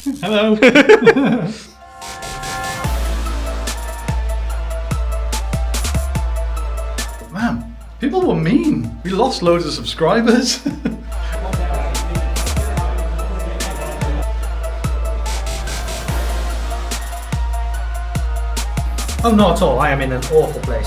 Hello. Man, people were mean. We lost loads of subscribers. Oh, not at all. I am in an awful place.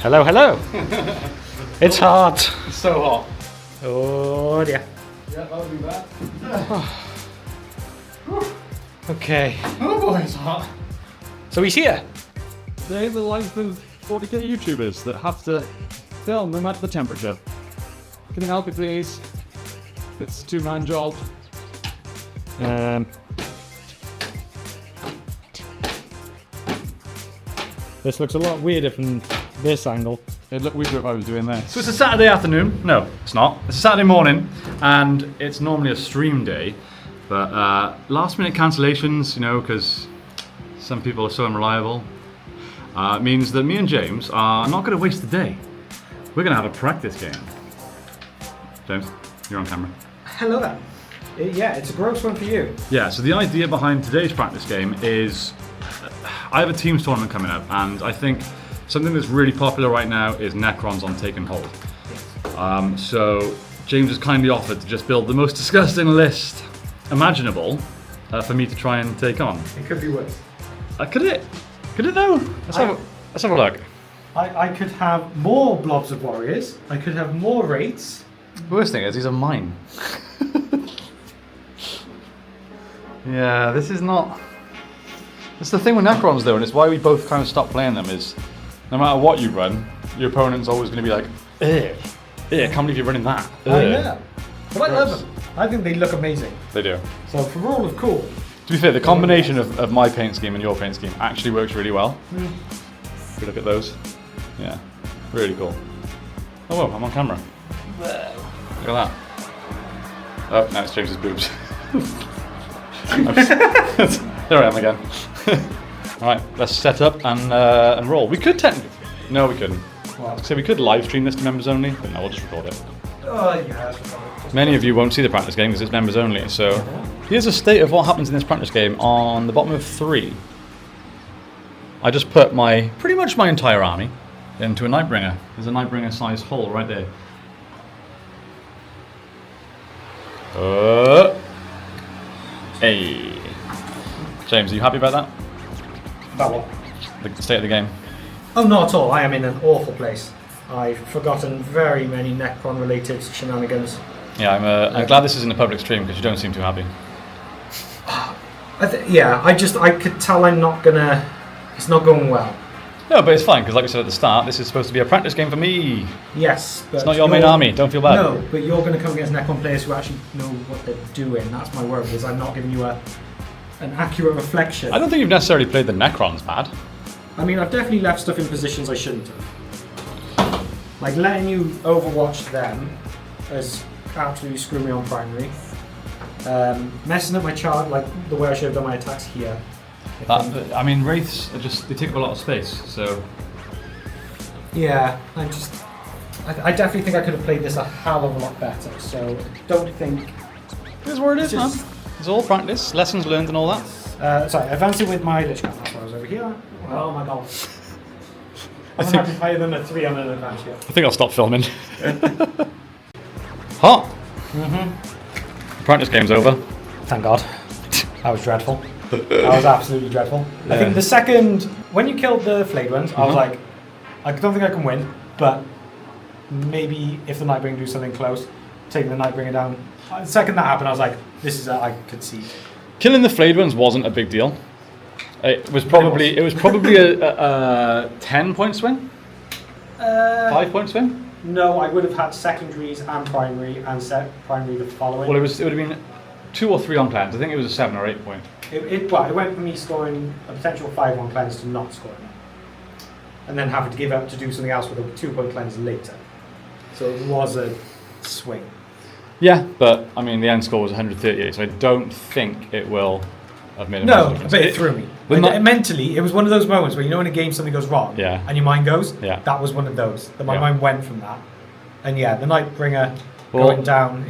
Hello, hello. It's hot. It's so hot. Oh dear. Yeah, that'll be bad. Okay. Oh boy, it's hot. So he's here. They're the life of 40K YouTubers that have to film no matter the temperature. Can you help me, please? It's a two-man job. This looks a lot weirder from this angle. It'd look weird if I was doing this. So it's a Saturday afternoon. No, it's not. It's a Saturday morning, and it's normally a stream day. But last minute cancellations, you know, because some people are so unreliable, means that me and James are not going to waste the day. We're going to have a practice game. James, you're on camera. Hello there. Yeah, it's a gross one for you. Yeah, so the idea behind today's practice game is I have a teams tournament coming up, and I think something that's really popular right now is Necrons on Take and Hold. So James has kindly offered to just build the most disgusting list imaginable for me to try and take on. It could be worse. Could it? Could it though? Let's have a look. I could have more blobs of warriors. I could have more rates. The worst thing is these are mine. Yeah, this is not... It's the thing with Necrons though, and it's why we both kind of stopped playing them, is no matter what you run, your opponent's always going to be like, ugh, I can't believe you're running that. Ugh. I know. But I love them. I think they look amazing. They do. So for all of cool. To be fair, the combination of my paint scheme and your paint scheme actually works really well. If you look at those. Yeah, really cool. Oh, whoa, I'm on camera. Look at that. Oh, now it's James's boobs. There I am again. Alright, let's set up and roll. We could technically... No, we couldn't. So we could live stream this to members only, but no, we'll just record it. Oh, yeah, that's fine. Many of you won't see the practice game because it's members only, so here's a state of what happens in this practice game on the bottom of 3. I just put pretty much my entire army into a Nightbringer. There's a Nightbringer size hole right there. Hey. James, are you happy about that? That one. The state of the game? Oh, not at all. I am in an awful place. I've forgotten very many Necron-related shenanigans. Yeah, I'm glad this isn't a public stream because you don't seem too happy. I could tell I'm not gonna... It's not going well. No, but it's fine because like I said at the start, this is supposed to be a practice game for me. Yes, but... It's not your main army, don't feel bad. No, but you're going to come against Necron players who actually know what they're doing. That's my worry, is I'm not giving you an accurate reflection. I don't think you've necessarily played the Necrons bad. I mean, I've definitely left stuff in positions I shouldn't have. Like, letting you overwatch them has absolutely screwed me on primary. Messing up my chart, like the way I should have done my attacks here. I mean, Wraiths are they take up a lot of space, so... Yeah, I definitely think I could have played this a hell of a lot better, so don't think... Here's where it is, man. It's all practice, lessons learned and all that. Sorry, advancing with my Lich Cat, that's why I was over here. Oh my god. I'm happy higher than a 3 on an advance here. I think I'll stop filming. Hot! Practice game's over. Thank God. That was dreadful. That was absolutely dreadful. Yeah. I think the second, when you killed the flayed ones, I was like, I don't think I can win, but maybe if the Nightbringer do something close, taking the Nightbringer down. The second that happened, I was like, this is I could see. Killing the flayed ones wasn't a big deal. It was probably a 10-point swing? 5-point swing? No, I would have had secondaries and primary and primary the following. Well, it would have been 2 or 3 on plans. I think it was a 7 or 8 point. It went from me scoring a potential 5 on plans to not scoring. and then having to give up to do something else with a 2-point cleanse later. So it was a swing. Yeah, but I mean, the end score was 138, so I don't think it will have made a No, massive difference. but it threw me. Mentally, it was one of those moments where, you know, in a game something goes wrong, Yeah. and your mind goes. Yeah. That was one of those. That my Yeah. mind went from that, and yeah, the Nightbringer going down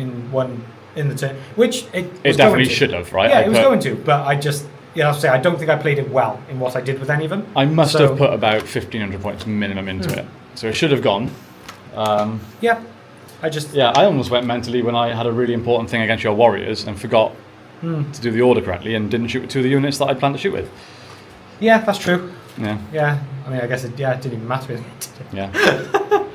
in the turn, which it was definitely going to. should have, right? Yeah, it was going to, but I just, you know, I have to say, I don't think I played it well in what I did with any of them. I must have put about 1,500 points minimum into it, so it should have gone. Yeah, I just. Yeah, I almost went mentally when I had a really important thing against your warriors and forgot to do the order correctly and didn't shoot with 2 of the units that I planned to shoot with. Yeah, that's true. Yeah. Yeah, I mean, I guess it didn't even matter. Yeah.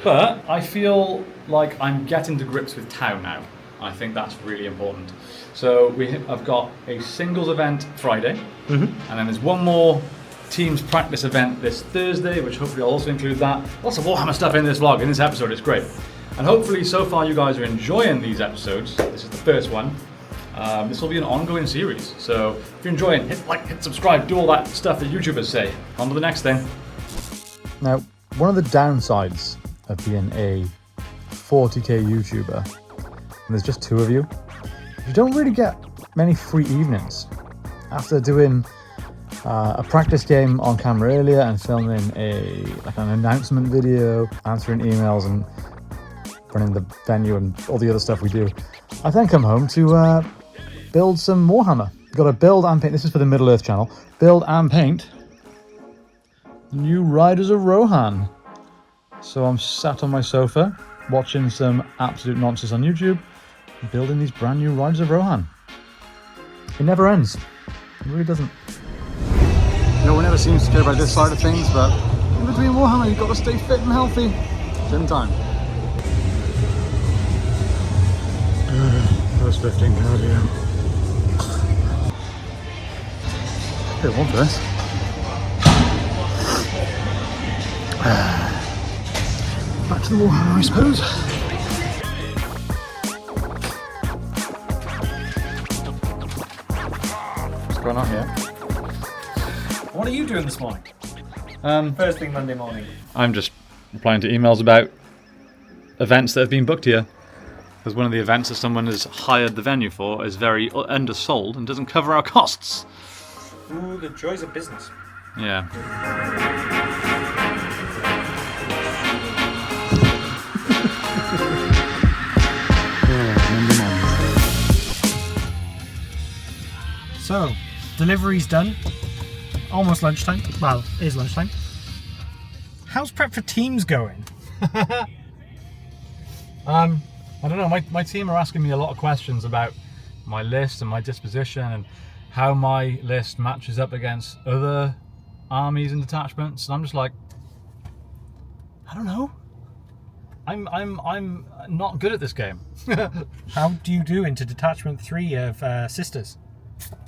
But I feel like I'm getting to grips with Tau now. I think that's really important. So I've got a singles event Friday, and then there's one more teams practice event this Thursday, which hopefully I'll also include that. Lots of Warhammer stuff in this vlog, in this episode, it's great. And hopefully so far you guys are enjoying these episodes. This is the first one. This will be an ongoing series. So if you're enjoying, hit like, hit subscribe, do all that stuff that YouTubers say. On to the next thing. Now, one of the downsides of being a 40k YouTuber, and there's just 2 of you, you don't really get many free evenings. After doing a practice game on camera earlier and filming an announcement video, answering emails and running the venue and all the other stuff we do, I then come home to build some Warhammer. Got to build and paint. This is for the Middle Earth channel. Build and paint the new Riders of Rohan. So I'm sat on my sofa watching some absolute nonsense on YouTube, building these brand new Riders of Rohan. It never ends. It really doesn't. No one ever seems to care about this side of things, but in between Warhammer, you've got to stay fit and healthy. Gym time. First 15 cardio. Bit of one for this. Back to the Warhammer, I suppose. What's going on here? What are you doing this morning? First thing Monday morning. I'm just replying to emails about events that have been booked here. Because one of the events that someone has hired the venue for is very undersold and doesn't cover our costs. Ooh, the joys of business. Yeah. So, delivery's done. Almost lunchtime. Well, it is lunchtime. How's prep for teams going? I don't know, my team are asking me a lot of questions about my list and my disposition and how my list matches up against other armies and detachments, and I'm just like, I don't know. I'm not good at this game. How do you do into Detachment 3 of Sisters?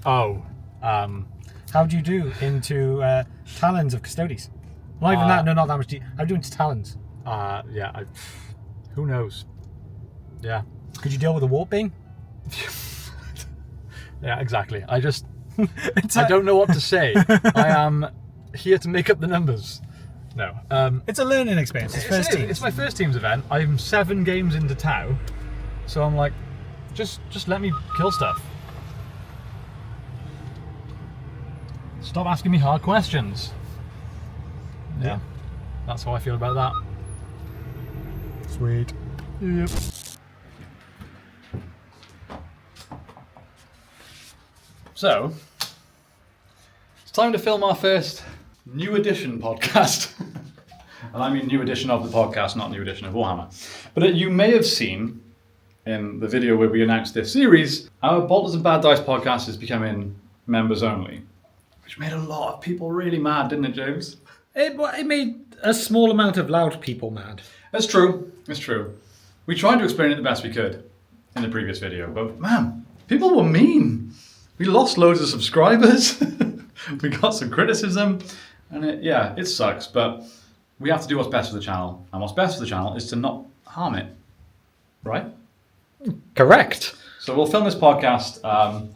Oh, How do you do into Talons of Custodes? Not even that, no, not that much. How do you do into Talons? yeah, who knows? Yeah. Could you deal with a Warp Bane? Yeah, exactly. I don't know what to say. I am here to make up the numbers. No. It's a learning experience. It's my first team's event. I'm 7 games into Tau, so I'm like, just let me kill stuff. Stop asking me hard questions. Yeah, that's how I feel about that. Sweet. Yep. So, it's time to film our first new edition podcast. And I mean new edition of the podcast, not new edition of Warhammer. But you may have seen in the video where we announced this series, our Bolters and Bad Dice podcast is becoming members only. Which made a lot of people really mad, didn't it, James? It made a small amount of loud people mad. It's true. It's true. We tried to explain it the best we could in the previous video, but man, people were mean. We lost loads of subscribers. We got some criticism, and it sucks, but we have to do what's best for the channel, and what's best for the channel is to not harm it, right? Correct. So we'll film this podcast.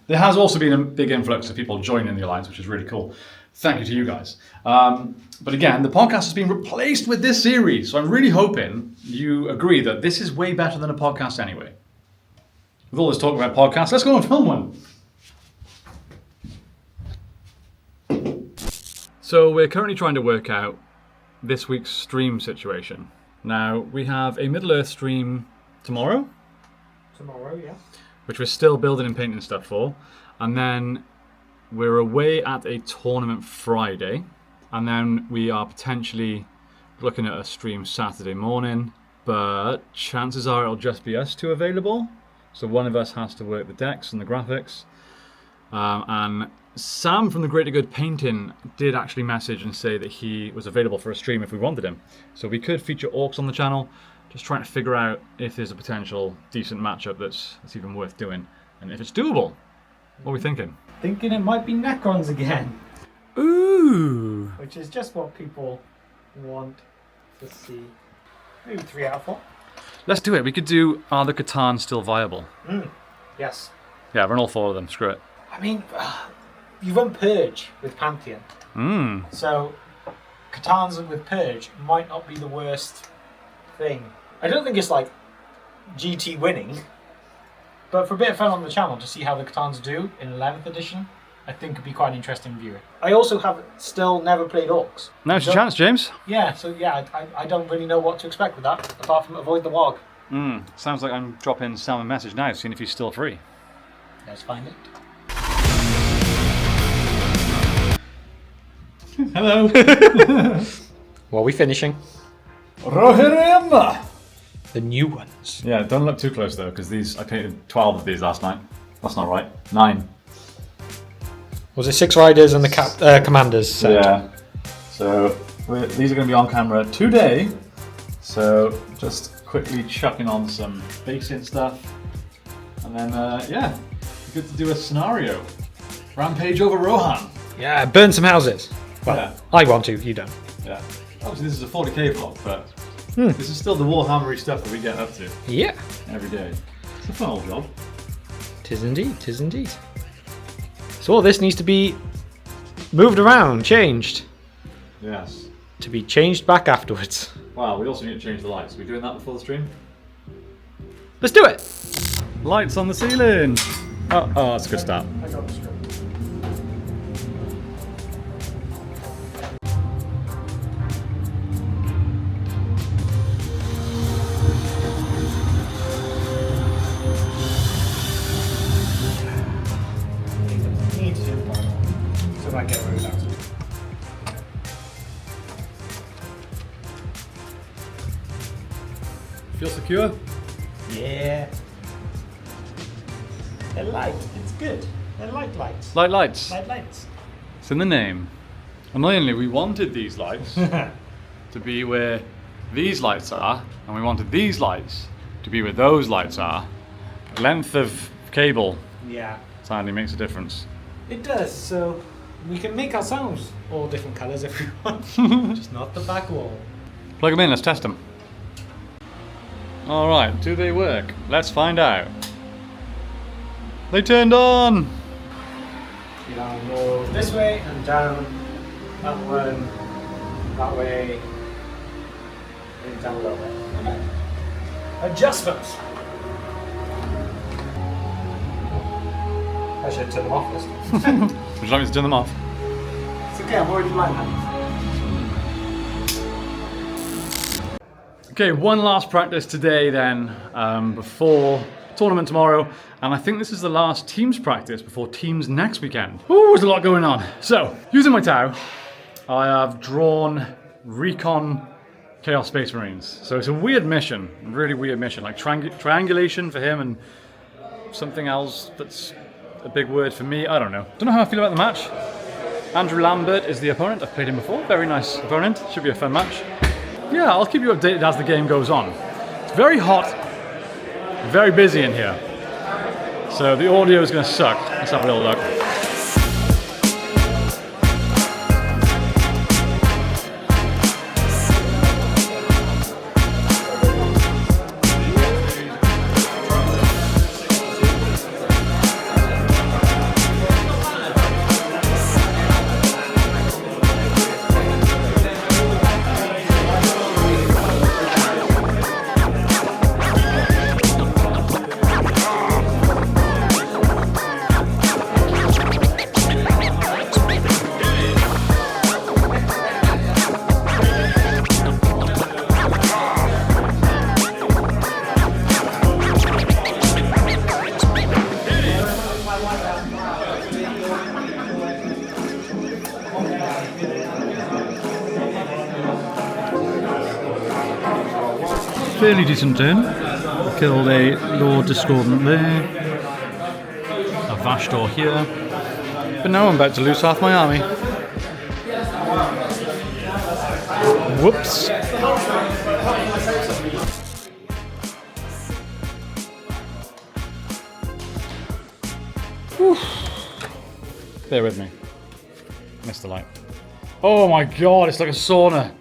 There has also been a big influx of people joining the Alliance, which is really cool. thank you to you guys. But again, the podcast has been replaced with this series, so I'm really hoping you agree that this is way better than a podcast anyway. With all this talk about podcasts, let's go and film one. So we're currently trying to work out this week's stream situation. Now, we have a Middle-earth stream tomorrow. Tomorrow, yeah. Which we're still building and painting stuff for. And then we're away at a tournament Friday. And then we are potentially looking at a stream Saturday morning. But chances are it'll just be us two available. So one of us has to work the decks and the graphics. And Sam from the Greater Good Painting did actually message and say that he was available for a stream if we wanted him. So we could feature orcs on the channel, just trying to figure out if there's a potential decent matchup that's even worth doing. And if it's doable. What are we thinking? Thinking it might be Necrons again. Ooh! Which is just what people want to see. Maybe 3 out of 4. Let's do it. We could do Are the Catan Still Viable? Yes. Yeah, run all 4 of them. Screw it. I mean, you run Purge with Pantheon. So, Catans with Purge might not be the worst thing. I don't think it's like GT winning, but for a bit of fun on the channel to see how the Catans do in 11th edition, I think could be quite an interesting viewing. I also have still never played Orcs. Now's your chance, James. Yeah, so yeah, I don't really know what to expect with that, apart from avoid the Wog. Sounds like I'm dropping Sam a message now, seeing if he's still free. Let's find it. Hello. What are we finishing? Rohirrim! The new ones. Yeah, don't look too close though, because I painted 12 of these last night. That's not right. 9. Was it 6 riders and the commanders set? Yeah. So these are going to be on camera today. So just quickly chucking on some basic stuff, and then yeah, good to do a scenario. Rampage over Rohan. Yeah, burn some houses. Well, Yeah. I want to, you don't. Yeah. Obviously this is a 40k vlog, but this is still the Warhammery stuff that we get up to Yeah. every day. It's a fun old job. Tis indeed, tis indeed. So all this needs to be moved around, changed, Yes. to be changed back afterwards. Wow, we also need to change the lights. Are we doing that before the stream? Let's do it! Lights on the ceiling! Oh, that's a good start. I got the script. So I get rid of that. Feel secure? Yeah. They're light. It's good. They're light lights. Light lights. Light lights. It's in the name. Annoyingly, we wanted these lights to be where these lights are, and we wanted these lights to be where those lights are. Length of cable Yeah. sadly makes a difference. It does. So we can make ourselves all different colours if we want. Just not the back wall. Plug them in, let's test them. Alright, do they work? Let's find out. They turned on! You know, go this way and down. That one. That way. And down a little bit. Okay. Adjustments. I should turn them off this time. Would you like me to turn them off? It's okay, I've already lined that. Okay, one last practice today then, before tournament tomorrow, and I think this is the last teams practice before teams next weekend. Ooh, there's a lot going on. So, using my Tau, I have drawn Recon Chaos Space Marines. So it's a weird mission, a really weird mission, like triangulation for him and something else that's a big word for me, I don't know. Don't know how I feel about the match. Andrew Lambert is the opponent, I've played him before, very nice opponent, should be a fun match. Yeah, I'll keep you updated as the game goes on. It's very hot, very busy in here. So the audio is going to suck. Let's have a little look. fairly decent turn. Killed a Lord Discordant there, a Vashdor here, but now I'm about to lose half my army. Whoops. Whew. Bear with me. Missed the light. Oh my god, it's like a sauna.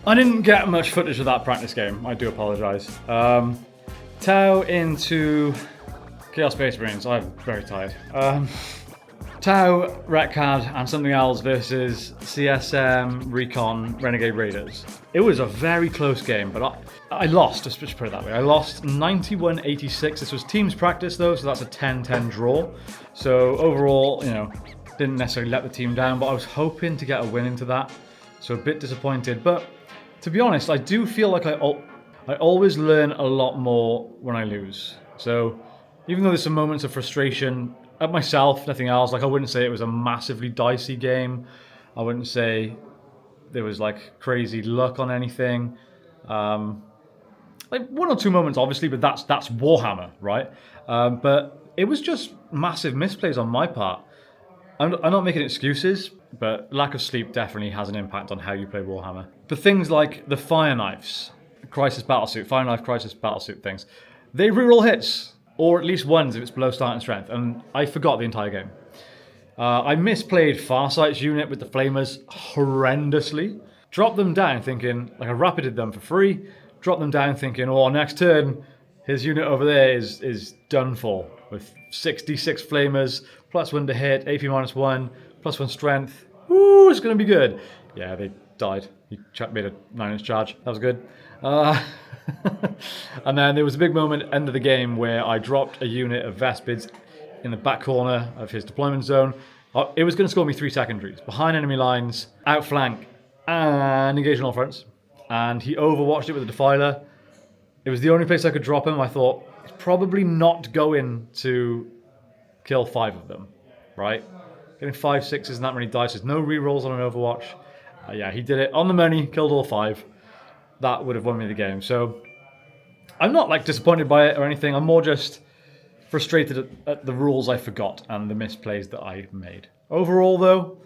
I didn't get much footage of that practice game. I do apologise. Tau into Chaos Space Marines. I'm very tired. Tau, Retcad, and something else versus CSM, Recon, Renegade Raiders. It was a very close game, but I lost, just put it that way. I lost 91-86. This was teams practice though, so that's a 10-10 draw. So overall, you know, didn't necessarily let the team down, but I was hoping to get a win into that. So a bit disappointed, but to be honest, I do feel like I always learn a lot more when I lose. So even though there's some moments of frustration at myself, nothing else, like I wouldn't say it was a massively dicey game. I wouldn't say there was like crazy luck on anything. Like one or two moments obviously, but that's Warhammer, right? But it was just massive misplays on my part. I'm not making excuses, but lack of sleep definitely has an impact on how you play Warhammer. But things like the Fire Knives, Crisis Battlesuit, Fire Knife Crisis Battlesuit things, they reroll hits, or at least ones if it's below starting strength, and I forgot the entire game. I misplayed Farsight's unit with the Flamers horrendously. Dropped them down thinking, like I rapided them for free, dropped them down thinking, oh, next turn, his unit over there is done for, with 66 Flamers, +1 to hit, AP -1, +1 strength. Woo, it's going to be good. Yeah, they died. He made a 9-inch charge. That was good. And then there was a big moment end of the game where I dropped a unit of Vespids in the back corner of his deployment zone. It was going to score me 3 secondaries. Behind enemy lines, outflank, and engage on all fronts. And he overwatched it with a Defiler. It was the only place I could drop him. I thought, it's probably not going to kill 5 of them, right? Getting 5 6s and that many dice. There's no rerolls on an Overwatch. Yeah, he did it on the money, killed all 5. That would have won me the game. So I'm not like disappointed by it or anything. I'm more just frustrated at the rules I forgot and the misplays that I made. Overall though,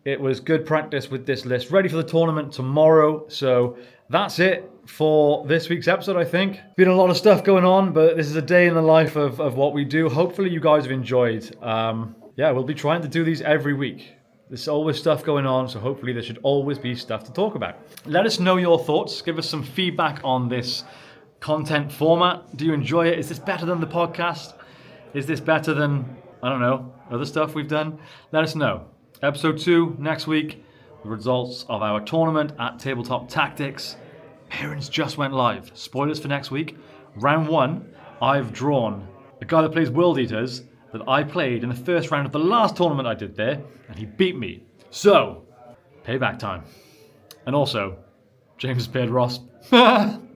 it was good practice with this list. Ready for the tournament tomorrow. So that's it for this week's episode, I think. Been a lot of stuff going on, but this is a day in the life of what we do. Hopefully you guys have enjoyed. Yeah, we'll be trying to do these every week. There's always stuff going on, so hopefully there should always be stuff to talk about. Let us know your thoughts. Give us some feedback on this content format. Do you enjoy it? Is this better than the podcast? Is this better than, I don't know, other stuff we've done? Let us know. Episode 2 next week. The results of our tournament at Tabletop Tactics. Appearance just went live. Spoilers for next week. Round 1, I've drawn a guy that plays World Eaters that I played in the first round of the last tournament I did there, and he beat me. So, payback time. And also, James has paired Ross.